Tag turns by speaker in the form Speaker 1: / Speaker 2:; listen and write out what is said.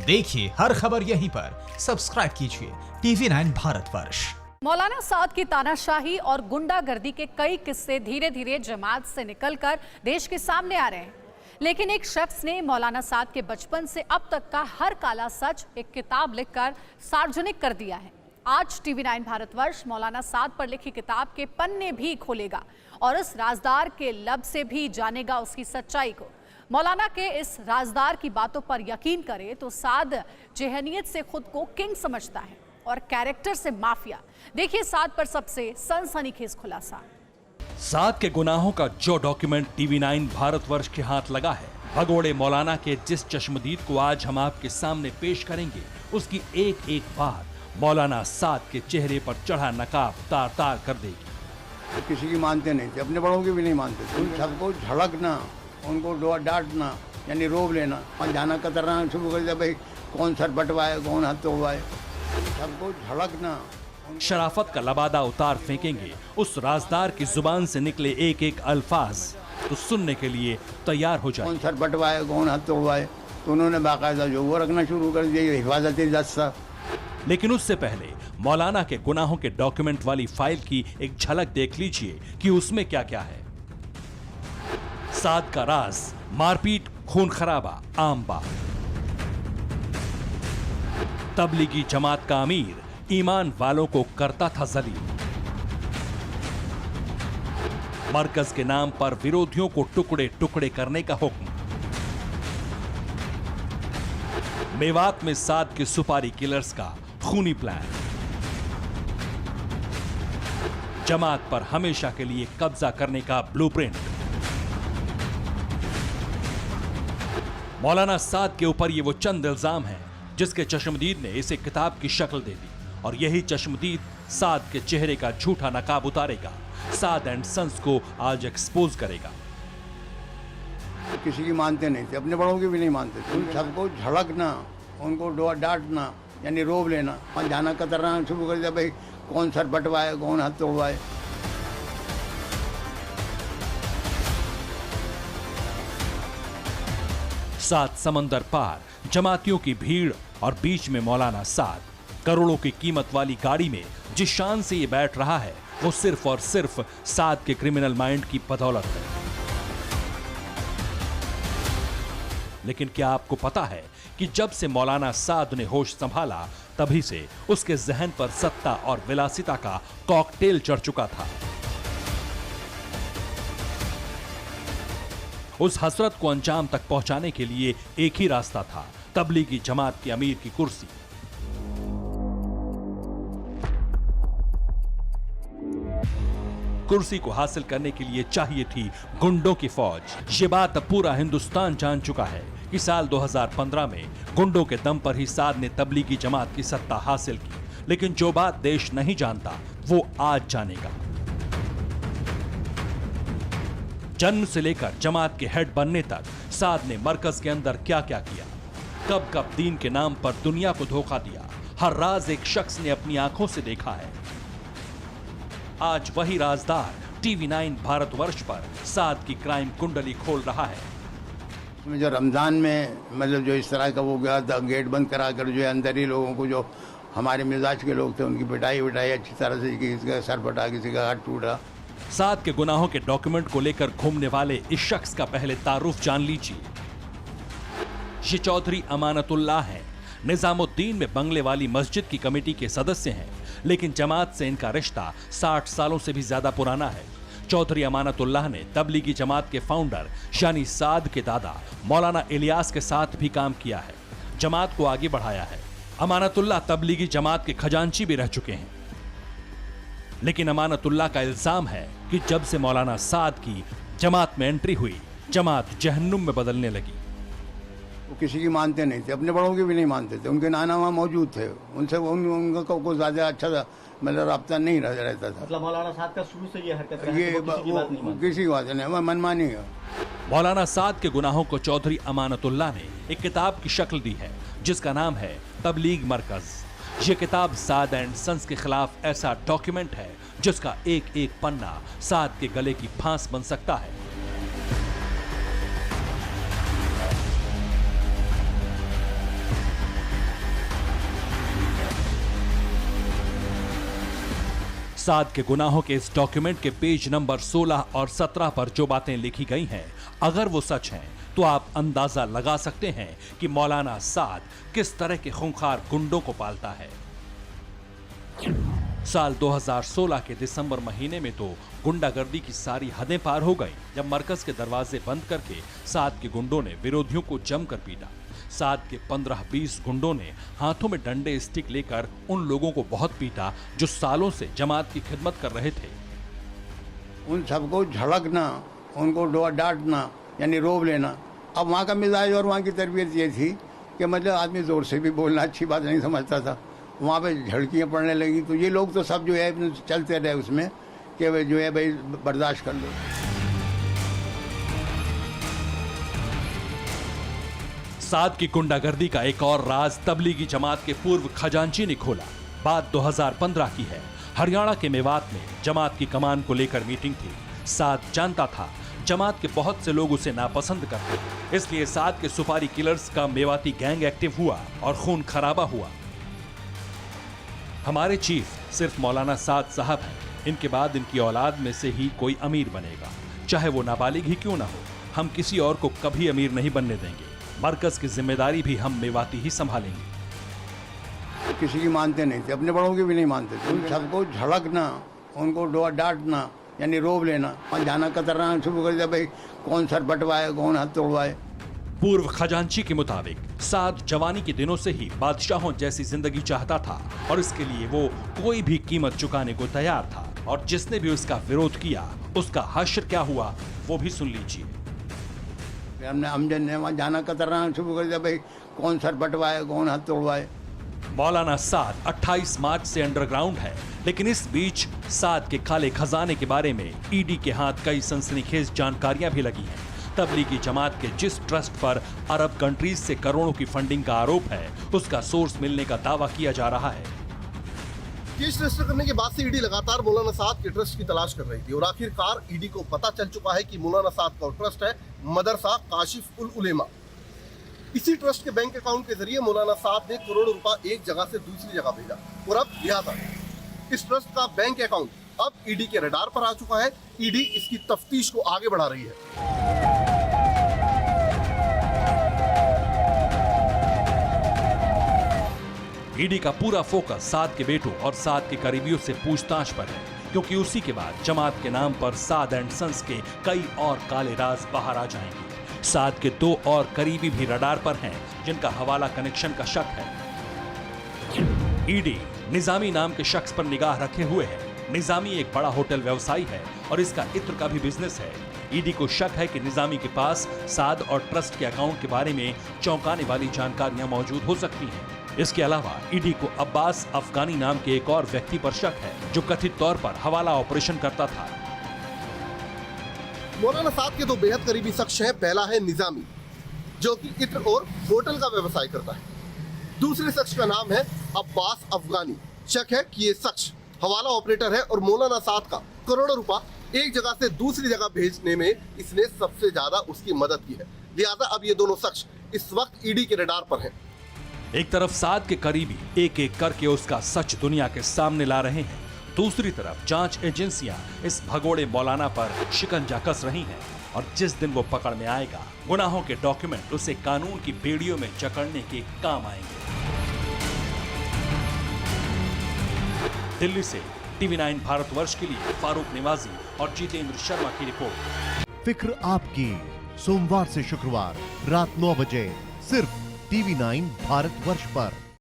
Speaker 1: देखिए हर खबर यहीं पर, सब्सक्राइब कीजिए TV9 भारतवर्ष।
Speaker 2: मौलाना साद की तानाशाही और गुंडागर्दी के कई किस्से धीरे धीरे जमात से निकलकर देश के सामने आ रहे हैं, लेकिन एक शख्स ने मौलाना साद के बचपन से अब तक का हर काला सच एक किताब लिखकर सार्वजनिक कर दिया है। आज TV9 भारतवर्ष मौलाना साद पर लिखी किताब के पन्ने भी खोलेगा और इस राजदार के लब से भी जानेगा उसकी सच्चाई को। मौलाना के इस राजदार की बातों पर यकीन करे तो साद जहनीत से खुद को किंग समझता है और कैरेक्टर से माफिया। देखिए साद पर सबसे सनसनीखेज खुलासा।
Speaker 3: साद के गुनाहों का जो डॉक्यूमेंट TV9 भारतवर्ष के हाथ लगा है, भगोड़े मौलाना के जिस चश्मदीद को आज हम आपके सामने पेश करेंगे, उसकी एक एक बात मौलाना साद के चेहरे पर चढ़ा नकाब तार तार कर देगी।
Speaker 4: किसी की मानते नहीं थे, अपने बड़ों की भी नहीं मानते थे। उन सबको झड़कना, उनको डांटना यानी रोब लेना और जाना कतरना शुरू कर दिया, भाई कौन सर बटवाए कौन हाथ तोड़वाए, सबको झड़कना।
Speaker 3: शराफत का लबादा उतार फेंकेंगे उस राजदार की जुबान से निकले एक एक अल्फाज, तो सुनने के लिए तैयार हो जाए।
Speaker 4: कौन सर बटवाए कौन हाथ तोड़वाए, तो उन्होंने बाकायदा जो वो रखना शुरू कर दिया, हिफाजती दस्ता।
Speaker 3: लेकिन उससे पहले मौलाना के गुनाहों के डॉक्यूमेंट वाली फाइल की एक झलक देख लीजिए कि उसमें क्या क्या है। साद का राज, मारपीट, खून खराबा, आम बात। तबलीगी जमात का अमीर ईमान वालों को करता था जलील। मरकज के नाम पर विरोधियों को टुकड़े टुकड़े करने का हुक्म। मेवात में साद के सुपारी किलर्स का खूनी प्लान। जमात पर हमेशा के लिए कब्जा करने का ब्लूप्रिंट। मौलाना साद के ऊपर ये वो चंद इल्जाम हैं जिसके चश्मदीद ने इसे किताब की शक्ल दे दी, और यही चश्मदीद साद के चेहरे का झूठा नकाब उतारेगा, साद एंड सन्स को आज एक्सपोज करेगा।
Speaker 4: किसी की मानते नहीं थे, अपने बड़ों की भी नहीं मानते थे। उन सबको झड़कना, उनको डांटना यानी रोब लेना और जाना कतरना शुरू कर दिया, भाई कौन सर बटवाए कौन हाथ तोड़वाए।
Speaker 3: सात समंदर पार जमातियों की भीड़ और बीच में मौलाना साद। करोड़ों की कीमत वाली गाड़ी में जिस शान से ये बैठ रहा है, वो सिर्फ और सिर्फ साद के क्रिमिनल माइंड की बदौलत है। लेकिन क्या आपको पता है कि जब से मौलाना साद ने होश संभाला, तभी से उसके जहन पर सत्ता और विलासिता का कॉकटेल चढ़ चुका था। उस हसरत को अंजाम तक पहुंचाने के लिए एक ही रास्ता था, तबलीगी जमात के अमीर की कुर्सी। कुर्सी को हासिल करने के लिए चाहिए थी गुंडों की फौज। ये बात अब पूरा हिंदुस्तान जान चुका है कि साल 2015 में गुंडों के दम पर ही साद ने तबलीगी जमात की सत्ता हासिल की। लेकिन जो बात देश नहीं जानता, वो आज जानेगा। जन्म से लेकर जमात के हेड बनने तक साद ने मरकज के अंदर क्या क्या किया, कब कब दीन के नाम पर दुनिया को धोखा दिया, हर राज एक शख्स ने अपनी आंखों से देखा है। आज वही राजदार TV9 भारतवर्ष पर साद की क्राइम कुंडली खोल रहा है।
Speaker 4: जो रमजान में मतलब जो इस तरह का वो गया था, गेट बंद करा कर जो अंदर ही लोगों को, जो हमारे मिजाज के लोग थे, उनकी पिटाई अच्छी तरह से, किसी का सर फटा, किसी का हाथ टूटा।
Speaker 3: साद के गुनाहों के डॉक्यूमेंट को लेकर घूमने वाले इस शख्स का पहले तारुफ जान लीजिए। ये चौधरी अमानतुल्लाह हैं। निजामुद्दीन में बंगले वाली मस्जिद की कमेटी के सदस्य हैं, लेकिन जमात से इनका रिश्ता 60 सालों से भी ज्यादा पुराना है। चौधरी अमानतुल्लाह ने तबलीगी जमात के फाउंडर यानी साद के दादा मौलाना इलियास के साथ भी काम किया है, जमात को आगे बढ़ाया है। अमानतुल्लाह तबलीगी जमात के खजांची भी रह चुके हैं। लेकिन अमानतुल्लाह का इल्जाम है कि जब से मौलाना साद की जमात में एंट्री हुई, जमात जहन्नुम में बदलने लगी।
Speaker 4: वो किसी की मानते नहीं थे, अपने बड़ों की भी नहीं मानते थे। उनके नाना वहाँ मौजूद थे, उनसे उनका कोई ज़्यादा अच्छा मतलब रब्ता नहीं रहता था।
Speaker 5: मतलब मौलाना साद का शुरू से ये हरकत
Speaker 4: ये किसी की बात नहीं, मनमानी है।
Speaker 3: मौलाना साद के गुनाहों को चौधरी अमानतुल्लाह ने एक किताब की शक्ल दी है, जिसका नाम है तबलीग मरकज। ये किताब साद एंड सन्स के खिलाफ ऐसा डॉक्यूमेंट है जिसका एक एक पन्ना साद के गले की फांस बन सकता है। साद के गुनाहों के इस डॉक्यूमेंट के पेज नंबर 16 और 17 पर जो बातें लिखी गई हैं, अगर वो सच हैं, तो आप अंदाजा लगा सकते हैं कि मौलाना साद किस तरह के खूंखार गुंडों को पालता है। साल 2016 के दिसंबर महीने में तो गुंडागर्दी की सारी हदें पार हो गई, जब मरकज के दरवाजे बंद करके साद के गुंडों ने विरोधियों को जमकर पीटा। साद के 15-20 गुंडों ने हाथों में डंडे स्टिक लेकर उन लोगों को बहुत पीटा जो सालों से जमात की खिदमत कर रहे थे।
Speaker 4: उन सबको झड़कना, उनको डांटना यानी रोब लेना। अब वहाँ का मिजाज और वहाँ की तरबियत ये थी कि मतलब आदमी ज़ोर से भी बोलना अच्छी बात नहीं समझता था। वहाँ पे झड़कियाँ पड़ने लगी तो ये लोग तो सब जो है चलते रहे उसमें कि जो है भाई बर्दाश्त कर लो।
Speaker 3: साद की गुंडागर्दी का एक और राज तबलीगी जमात के पूर्व खजांची ने खोला। बात 2015 की है। हरियाणा के मेवात में जमात की कमान को लेकर मीटिंग थी। साद जानता था जमात के बहुत से लोग उसे नापसंद करते, इसलिए साद के सुपारी किलर्स का मेवाती गैंग एक्टिव हुआ और खून खराबा हुआ। हमारे चीफ सिर्फ मौलाना साद साहब हैं। इनके बाद इनकी औलाद में से ही कोई अमीर बनेगा, चाहे वो नाबालिग ही क्यों ना हो। हम किसी और को कभी अमीर नहीं बनने देंगे। मरकज की जिम्मेदारी भी हम मेवाती ही संभालेंगे।
Speaker 4: किसी की मानते नहीं थे, अपने बड़ों की भी नहीं मानते थे। उन सबको झड़कना, उनको डांटना यानी रोब लेना, जाना कतरना शुरू कर दिया, भाई कौन सर बटवाए, कौन हाथ तोड़वाए।
Speaker 3: पूर्व खजांची के मुताबिक साद जवानी के दिनों से ही बादशाहों जैसी जिंदगी चाहता था और इसके लिए वो कोई भी कीमत चुकाने को तैयार था, और जिसने भी उसका विरोध किया उसका हश्र क्या हुआ वो भी सुन लीजिए।
Speaker 4: हमने अमजद ने वहाँ जाना कतरना शुरू कर दिया, भाई कौन सर बटवाए, कौन हाथ तोड़वाए।
Speaker 3: मौलाना साद 28 मार्च से अंडरग्राउंड है, लेकिन इस बीच साद के काले खजाने के बारे में ईडी के हाथ कई सनसनीखेज जानकारियां भी लगी हैं। तबलीगी जमात के जिस ट्रस्ट पर अरब कंट्रीज से करोड़ों की फंडिंग का आरोप है, उसका सोर्स मिलने का दावा किया जा रहा है।
Speaker 6: केस रजिस्टर करने के बाद से ईडी लगातार मौलाना साद के ट्रस्ट की तलाश कर रही थी और आखिरकार ईडी को पता चल चुका है कि मौलाना साद का ट्रस्ट है मदरसा काशिफ उल उलेमा। इसी ट्रस्ट के बैंक अकाउंट के जरिए मौलाना साद ने करोड़ों रुपया एक जगह से दूसरी जगह भेजा और अब लिहाजा इस ट्रस्ट का बैंक अकाउंट अब ईडी के रडार पर आ चुका है। ईडी इसकी तफ्तीश को आगे बढ़ा रही है।
Speaker 3: ईडी का पूरा फोकस साद के बेटों और साद के करीबियों से पूछताछ पर है, क्योंकि उसी के बाद जमात के नाम पर साद एंड सन्स के कई और काले राज बाहर आ जाएंगे। साद के 2 और करीबी भी रडार पर हैं, जिनका हवाला कनेक्शन का शक है। ईडी निजामी नाम के शख्स पर निगाह रखे हुए है। निजामी एक बड़ा होटल व्यवसायी है और इसका इत्र का भी बिजनेस है। ईडी को शक है कि निजामी के पास साद और ट्रस्ट के अकाउंट के बारे में चौंकाने वाली जानकारियां मौजूद हो सकती हैं। इसके अलावा ईडी को अब्बास अफगानी नाम के एक और व्यक्ति पर शक है, जो कथित तौर पर हवाला ऑपरेशन करता था।
Speaker 6: मौलाना साद के 2 बेहद करीबी शख्स हैं। पहला है निजामी, जो कि इत्र और होटल का व्यवसाय करता है। दूसरे शख्स का नाम है अब्बास अफगानी। शक है कि ये शख्स हवाला ऑपरेटर है और मौलाना साद का करोड़ों रुपया एक जगह से दूसरी जगह भेजने में इसने सबसे ज्यादा उसकी मदद की है। लिहाजा अब ये दोनों शख्स इस वक्त ईडी के रडार पर हैं।
Speaker 3: एक तरफ साद के करीबी एक एक करके उसका सच दुनिया के सामने ला रहे हैं, दूसरी तरफ जांच एजेंसियां इस भगोड़े मौलाना पर शिकंजा कस रही हैं, और जिस दिन वो पकड़ में आएगा, गुनाहों के डॉक्यूमेंट उसे कानून की बेड़ियों में जकड़ने के काम आएंगे। दिल्ली से TV9 भारतवर्ष के लिए फारूक निवाजी और जितेंद्र शर्मा की रिपोर्ट।
Speaker 7: फिक्र आपकी, सोमवार से शुक्रवार रात 9 बजे सिर्फ TV9 भारतवर्ष पर।